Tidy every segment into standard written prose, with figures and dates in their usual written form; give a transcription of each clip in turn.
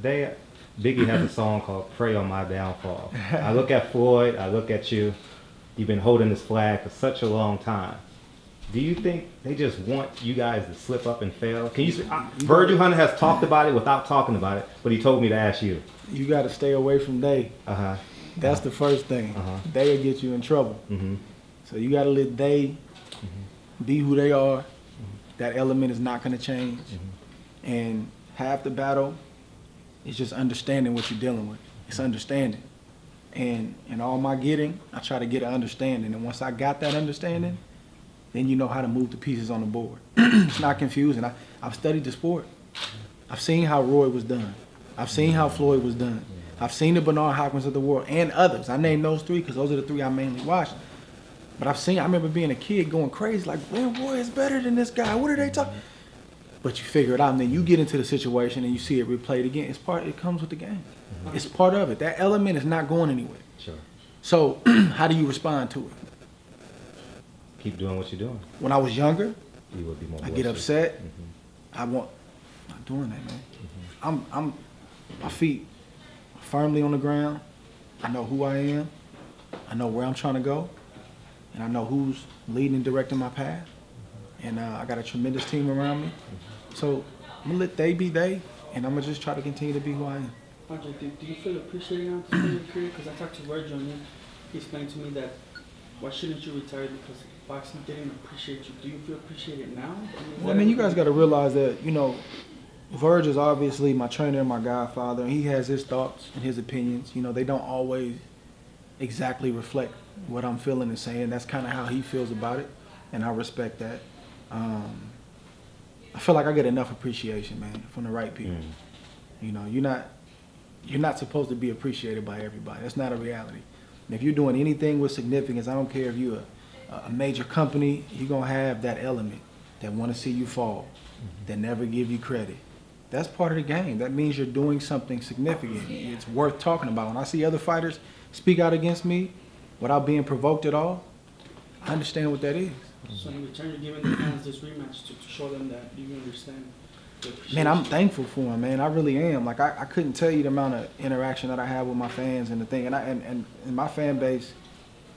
today, Biggie has a song called "Pray on My Downfall." I look at Floyd, I look at you. You've been holding this flag for such a long time. Do you think they just want you guys to slip up and fail? Can you? Virgil Hunter has talked about it without talking about it, but he told me to ask you. You got to stay away from they. That's the first thing. They will get you in trouble. So you got to let they be who they are. That element is not going to change. And half the battle is just understanding what you're dealing with. It's understanding. And in all my getting, I try to get an understanding. And once I got that understanding, then you know how to move the pieces on the board. It's not confusing. I've studied the sport. I've seen how Roy was done. I've seen how Floyd was done. I've seen the Bernard Hopkins of the world and others. I named those three because those are the three I mainly watched. But I remember being a kid going crazy, like, man, Roy is better than this guy. What are they talking? But you figure it out, and then you get into the situation and you see it replayed again. It comes with the game. It's part of it. That element is not going anywhere. Sure. So how do you respond to it? Keep doing what you're doing. When I was younger, You would be more I get boisterous. upset. I'm not doing that, man. I'm my feet firmly on the ground. I know who I am. I know where I'm trying to go. And I know who's leading and directing my path. And I got a tremendous team around me. So I'm going to let they be they, and I'm going to just try to continue to be who I am. Andre, do you feel appreciated now at this point in your career? Because I talked to Virgil and he explained to me that why shouldn't you retire because boxing didn't appreciate you. Do you feel appreciated now? Well, I mean, you guys got to realize that, you know, Verge is obviously my trainer and my godfather, and he has his thoughts and his opinions. You know, they don't always exactly reflect what I'm feeling and saying. That's kind of how he feels about it, and I respect that. I feel like I get enough appreciation, man, from the right people. You know, you're not supposed to be appreciated by everybody. That's not a reality. And if you're doing anything with significance, I don't care if you're a major company, you're going to have that element that want to see you fall, that never give you credit. That's part of the game. That means you're doing something significant. It's worth talking about. When I see other fighters speak out against me without being provoked at all, I understand what that is. So in return, you're giving the fans this rematch to show them that you understand the appreciation. Man, I'm thankful for them, man. I really am. Like, I couldn't tell you the amount of interaction that I have with my fans and the thing. And my fan base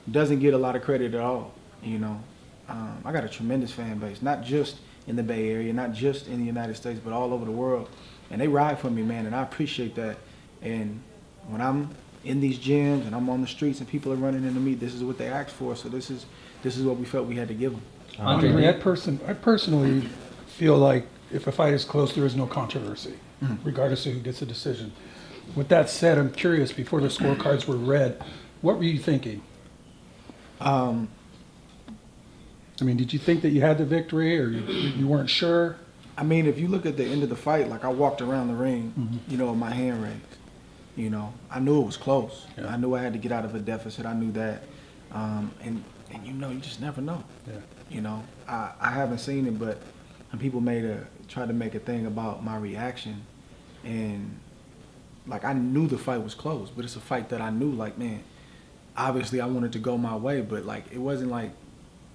doesn't get a lot of credit at all, you know. I got a tremendous fan base, not just in the Bay Area, not just in the United States, but all over the world. And they ride for me, man, and I appreciate that. And when I'm in these gyms and I'm on the streets and people are running into me, this is what they asked for. So this is what we felt we had to give them. Andre, I personally feel like if a fight is close, there is no controversy, regardless of who gets the decision. With that said, I'm curious, before the scorecards were read, what were you thinking? I mean, did you think that you had the victory, or you weren't sure? I mean, if you look at the end of the fight, like I walked around the ring, you know, with my hand raised. You know, I knew it was close. Yeah. I knew I had to get out of a deficit. I knew that. And you know, you just never know. Yeah. You know, I haven't seen it, but people tried to make a thing about my reaction. And, like, I knew the fight was close, but it's a fight that I knew, like, man, obviously I wanted to go my way, but, like, it wasn't like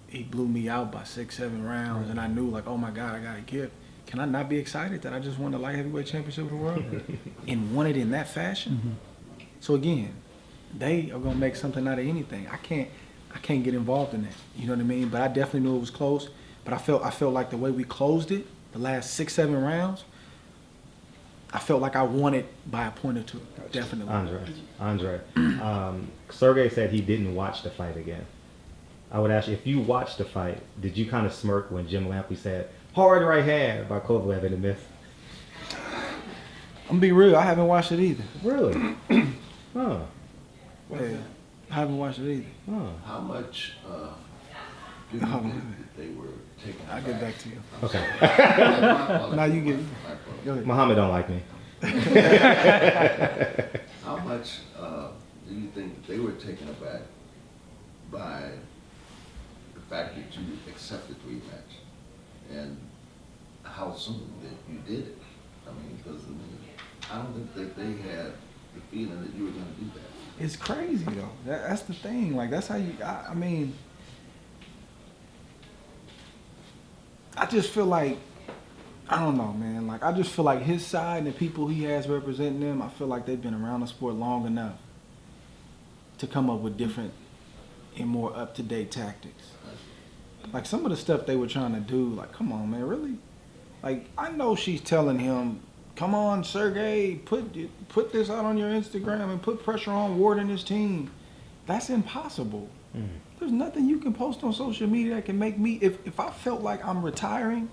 he blew me out by 6-7 rounds, and I knew, like, oh, my God, I got to give. Can I not be excited that I just won the light heavyweight championship of the world and won it in that fashion? So, again, they are going to make something out of anything. I can't get involved in that. You know what I mean? But I definitely knew it was close. But I felt like the way we closed it, the last 6-7 rounds, I felt like I won it by a point or two. Definitely. Andre, Sergey said he didn't watch the fight again. I would ask you, if you watched the fight, did you kind of smirk when Jim Lampley said, hard right hand by Kovalev in the miss? I'm gonna be real, I haven't watched it either. Really? Huh. Yeah, I haven't watched it either. Huh. How much do you think that they were taking I'll get back to you. Okay. Now you get. Go ahead. Muhammad don't like me. How much do you think that they were taken aback by the fact that you accepted the rematch, and how soon that you did it? I mean, because I don't think that they had the feeling that you were going to do that. It's crazy though. That's the thing. Like, that's how you. I mean, I just feel like I don't know, man. Like, I just feel like his side and the people he has representing them, I feel like they've been around the sport long enough to come up with different and more up-to-date tactics. Like, some of the stuff they were trying to do, like, come on, man, really? Like, I know she's telling him, come on, Sergey, put this out on your Instagram and put pressure on Ward and his team. That's impossible. There's nothing you can post on social media that can make me, if I felt like I'm retiring,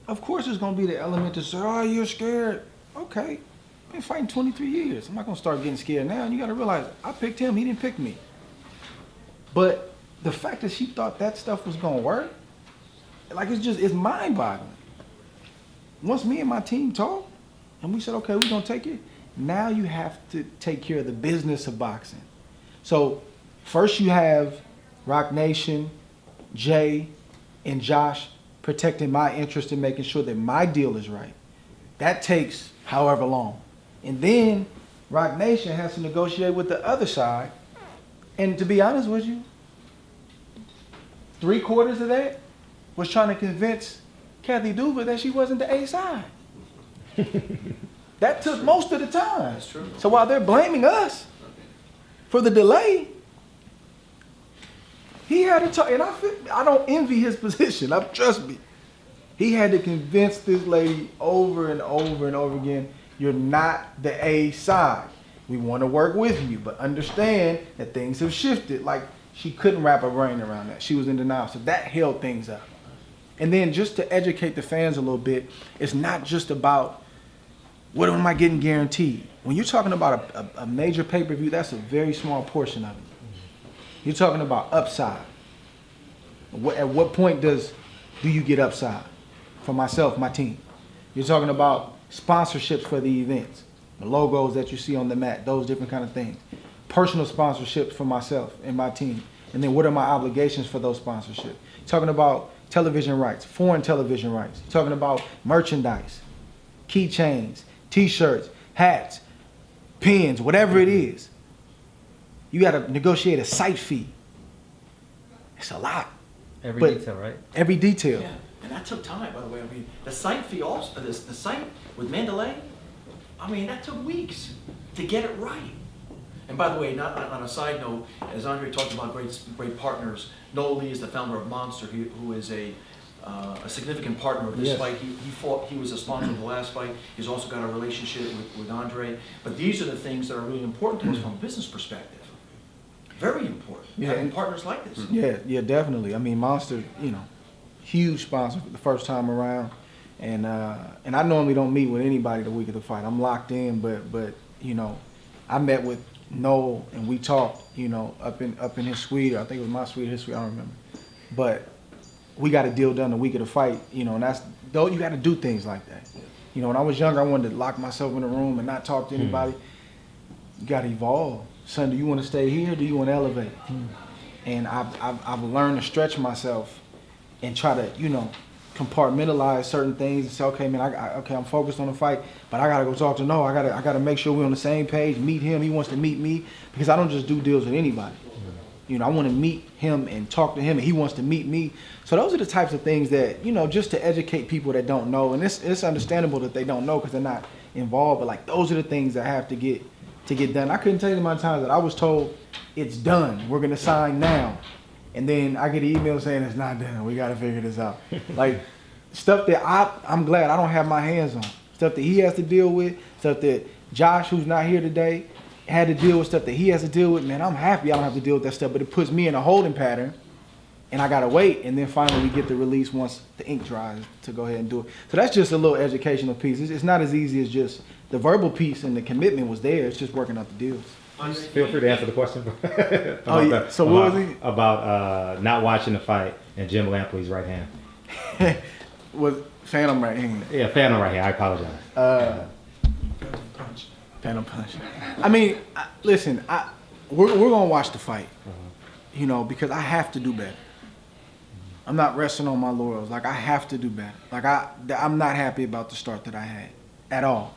of course there's going to be the element to say, oh, you're scared. Okay, I've been fighting 23 years. I'm not going to start getting scared now. And you got to realize, I picked him, he didn't pick me. But the fact that she thought that stuff was going to work, like, it's mind-boggling. Once me and my team talked, and we said, okay, we're going to take it, now you have to take care of the business of boxing. So first you have Rock Nation, Jay, and Josh protecting my interest in making sure that my deal is right. That takes however long. And then Rock Nation has to negotiate with the other side. And to be honest with you, 3/4 of that was trying to convince Kathy Duva that she wasn't the A side. That took most of the time. That's true. So while they're blaming us for the delay, he had to talk, and I don't envy his position. Trust me. He had to convince this lady over and over and over again, you're not the A side. We want to work with you, but understand that things have shifted. Like, she couldn't wrap her brain around that. She was in denial. So that held things up. And then just to educate the fans a little bit, it's not just about what am I getting guaranteed. When you're talking about a major pay-per-view, that's a very small portion of it. You're talking about upside. At what point do you get upside? For myself, my team. You're talking about sponsorships for the events, the logos that you see on the mat, those different kind of things. Personal sponsorships for myself and my team. And then what are my obligations for those sponsorships? Talking about television rights, foreign television rights. Talking about merchandise, keychains, t-shirts, hats, pins, whatever it is. You got to negotiate a site fee. It's a lot. Every detail, right? Every detail. Yeah, and that took time, by the way. I mean, the site fee also, the site with Mandalay, I mean, that took weeks to get it right. And by the way, not on a side note, as Andre talked about great partners, Noah Lee is the founder of Monster, who is a significant partner of this fight. He was a sponsor of the last fight. He's also got a relationship with Andre. But these are the things that are really important to us from a business perspective. Very important. Yeah, Having partners like this. Yeah, definitely. I mean, Monster, huge sponsor for the first time around, and I normally don't meet with anybody the week of the fight. I'm locked in, but I met with Noel and we talked, up in his suite. I think it was my suite, his suite. I don't remember, but we got a deal done the week of the fight. And that's though you got to do things like that. When I was younger, I wanted to lock myself in a room and not talk to anybody. You got to evolve. Son, do you want to stay here or do you want to elevate? And I've learned to stretch myself and try to, compartmentalize certain things and say, okay, man, I'm focused on the fight, but I got to go talk to Noah. I got to make sure we're on the same page, meet him. He wants to meet me because I don't just do deals with anybody. I want to meet him and talk to him and he wants to meet me. So those are the types of things that, just to educate people that don't know. And it's understandable that they don't know because they're not involved, but like those are the things that have to get done. I couldn't tell you the amount of times that I was told it's done. We're going to sign now. And then I get an email saying it's not done. We got to figure this out. Like stuff that I'm glad I don't have my hands on. Stuff that he has to deal with. Stuff that Josh, who's not here today, had to deal with. Stuff that he has to deal with. Man, I'm happy I don't have to deal with that stuff. But it puts me in a holding pattern. And I got to wait. And then finally we get the release once the ink dries to go ahead and do it. So that's just a little educational piece. It's not as easy as just the verbal piece and the commitment was there. It's just working out the deals. Feel free to answer the question. So what was he? About not watching the fight and Jim Lampley's right hand. Was Phantom right hand. Yeah, Phantom right hand. I apologize. Phantom punch. I mean, listen, we're going to watch the fight, because I have to do better. I'm not resting on my laurels. Like, I have to do better. Like, I'm not happy about the start that I had at all.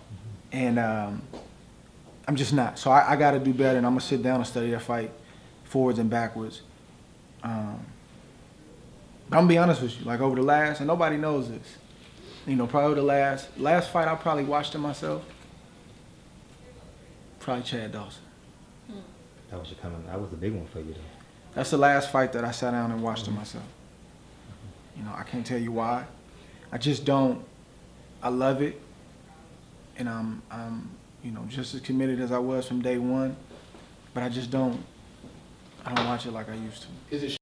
And I'm just not. So I got to do better, and I'm going to sit down and study that fight forwards and backwards. But I'm going to be honest with you. Like, over the last, and nobody knows this, You know, probably the last fight I probably watched it myself. Probably Chad Dawson. That was your coming. That was a big one for you, though. That's the last fight that I sat down and watched it myself. You know, I can't tell you why. I just don't. I love it, and I'm you know, just as committed as I was from day one. But I just don't. I don't watch it like I used to. Is it